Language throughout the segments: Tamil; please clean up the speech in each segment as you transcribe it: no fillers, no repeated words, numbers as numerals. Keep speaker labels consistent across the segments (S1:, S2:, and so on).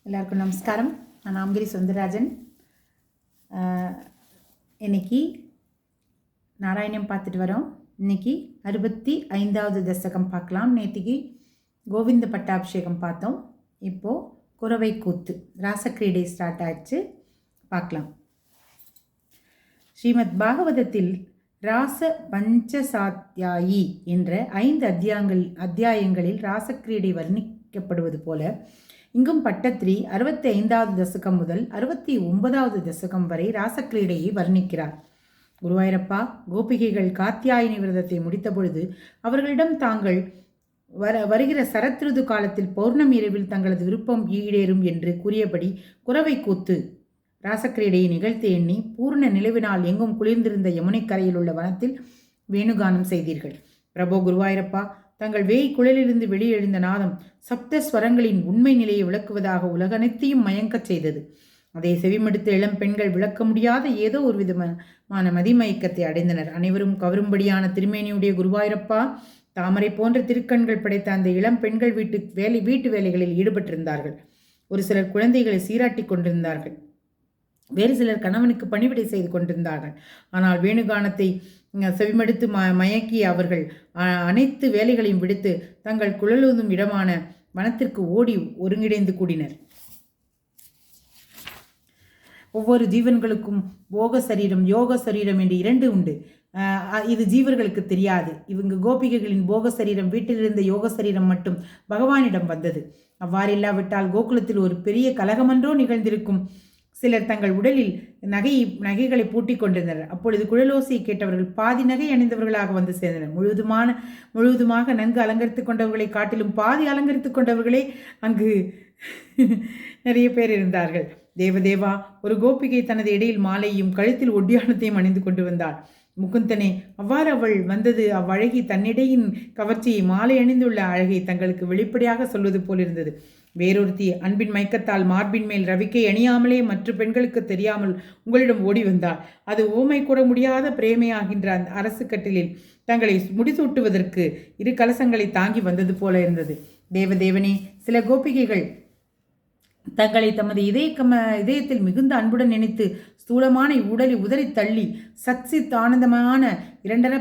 S1: எல்லாருக்கும் நமஸ்காரம். நான் ஆம்கிரி சுந்தரராஜன். இன்னைக்கு நாராயணம் பார்த்துட்டு வரோம். இன்னைக்கு 65வது தசகம் பார்க்கலாம். நேற்றுக்கு கோவிந்த பட்டாபிஷேகம் பார்த்தோம். இப்போது குரவை கூத்து ராசக்கிரீடை ஸ்டார்ட் ஆயிடுச்சு, பார்க்கலாம். ஸ்ரீமத் பாகவதத்தில் ராச பஞ்சசாத்தியாயி என்ற 5 அத்தியாயங்களில் ராசக்கிரீடை வர்ணிக்கப்படுவது போல இங்கும் பட்டத்திரி 65வது தசகம் முதல் 69வது தசகம் வரை ராசக்கிரீடையை வர்ணிக்கிறார். குருவாயூரப்பா, கோபிகைகள் காத்தியாயினி விரதத்தை முடித்த பொழுது அவர்களிடம் தாங்கள் வருகிற சரத்ருது காலத்தில் பௌர்ணமி இரவில் தங்களது விருப்பம் ஈடேறும் என்று கூறியபடி குரவை கூத்து ராசக்கிரீடையை நிகழ்த்தி எண்ணி பூர்ண நிலவினால் எங்கும் குளிர்ந்திருந்த யமுனை கரையில் உள்ள வனத்தில் வேணுகானம் செய்தீர்கள். பிரபோ குருவாயூரப்பா, தங்கள் வேய் குழலிலிருந்து வெளியெழுந்த நாதம் சப்த ஸ்வரங்களின் உண்மை நிலையை விளக்குவதாக உலகனைத்தையும் மயங்கச் செய்தது. அதை செவிமடுத்த இளம் பெண்கள் விளக்க முடியாத ஏதோ ஒரு விதமான மதிமயக்கத்தை அடைந்தனர். அனைவரும் கவரும்படியான திருமேனியுடைய குருவாயூரப்பா, தாமரை போன்ற திருக்கண்கள் படைத்த அந்த இளம் பெண்கள் வீட்டு வேலைகளில் ஈடுபட்டிருந்தார்கள். ஒரு சிலர் குழந்தைகளை சீராட்டி கொண்டிருந்தார்கள். வேறு சிலர் கணவனுக்கு பணிவிடை செய்து கொண்டிருந்தார்கள். ஆனால் வேணுகானத்தை செவிமடுத்து மயக்கி அவர்கள் அனைத்து வேலைகளையும் விடுத்து தங்கள் குழலூதும் இடமான வனத்திற்கு ஓடி ஒருங்கிணைந்து கூடினர். ஒவ்வொரு ஜீவன்களுக்கும் போக சரீரம் யோக சரீரம் என்று 2 உண்டு. இது ஜீவர்களுக்கு தெரியாது. இவங்க கோபிகைகளின் போக சரீரம் வீட்டிலிருந்த யோக சரீரம் மட்டும் பகவானிடம் வந்தது. அவ்வாறில்லாவிட்டால் கோகுலத்தில் ஒரு பெரிய கலகமன்றோ நிகழ்ந்திருக்கும். சிலர் தங்கள் உடலில் நகைகளை பூட்டி கொண்டிருந்தனர். அப்பொழுது குழலோசையை கேட்டவர்கள் பாதி நகை அணிந்தவர்களாக வந்து சேர்ந்தனர். முழுவதுமாக நன்கு அலங்கரித்து கொண்டவர்களை காட்டிலும் பாதி அலங்கரித்து கொண்டவர்களே அங்கு நிறைய பேர் இருந்தார்கள். தேவதேவா, ஒரு கோபிகை தனது இடையில் மாலையும் கழுத்தில் ஒட்டியானத்தையும் அணிந்து கொண்டு வந்தாள். முகுந்தனே, அவ்வாறு அவள் வந்தது அவ்வழகி தன்னிடையின் கவர்ச்சியை மாலை அணிந்துள்ள அழகை தங்களுக்கு வெளிப்படையாக சொல்வது போலிருந்தது. வேறொருத்தி அன்பின் மயக்கத்தால் மார்பின் மேல் ரவிக்கை அணியாமலே மற்ற பெண்களுக்கு தெரியாமல் உங்களிடம் ஓடி வந்தாள். அது ஊமை கூட முடியாத பிரேமையாகின்ற அந்த அரசு கட்டிலில் தங்களை முடிசூட்டுவதற்கு 2 கலசங்களை தாங்கி வந்தது போல இருந்தது. தேவதேவனே, சில கோபிகைகள் தங்களை தமது இதயத்தில் மிகுந்த அன்புடன் நினைத்து ஸ்தூலமான உடலை உதறி தள்ளி சத்சித் ஆனந்தமான 2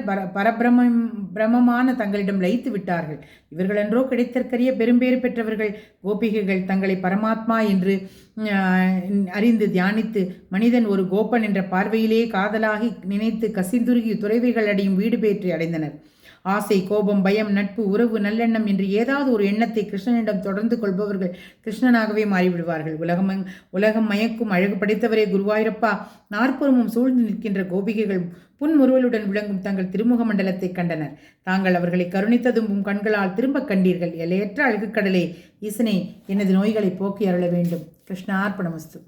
S1: பிரமமான தங்களிடம் லயித்து விட்டார்கள். இவர்களென்றோ கிடைத்தற்கரிய பெரும்பேறு பெற்றவர்கள். கோபிகைகள் தங்களை பரமாத்மா என்று அறிந்து தியானித்து மனிதன் ஒரு கோபன் என்ற பார்வையிலே காதலாகி நினைத்து கசிந்துருகி துறைவைகள் அடையும் வீடு பேற்றி அடைந்தனர். ஆசை, கோபம், பயம், நட்பு, உறவு, நல்லெண்ணம் என்று ஏதாவது ஒரு எண்ணத்தை கிருஷ்ணனிடம் தொடர்ந்து கொள்பவர்கள் கிருஷ்ணனாகவே மாறிவிடுவார்கள். உலகம் மயக்கும் அழகு படைத்தவரே குருவாயூரப்பா, 4புறமும் சூழ்ந்து நிற்கின்ற கோபிகைகள் புன்முறுவலுடன் விளங்கும் தங்கள் திருமுக மண்டலத்தை கண்டனர். தாங்கள் அவர்களை கருணித்ததும் கண்களால் திரும்ப கண்டீர்கள். எல்லையற்ற அழகு கடலே, ஈசனே, எனது நோய்களை போக்கி அருள வேண்டும். கிருஷ்ணார்ப்பணமஸ்து.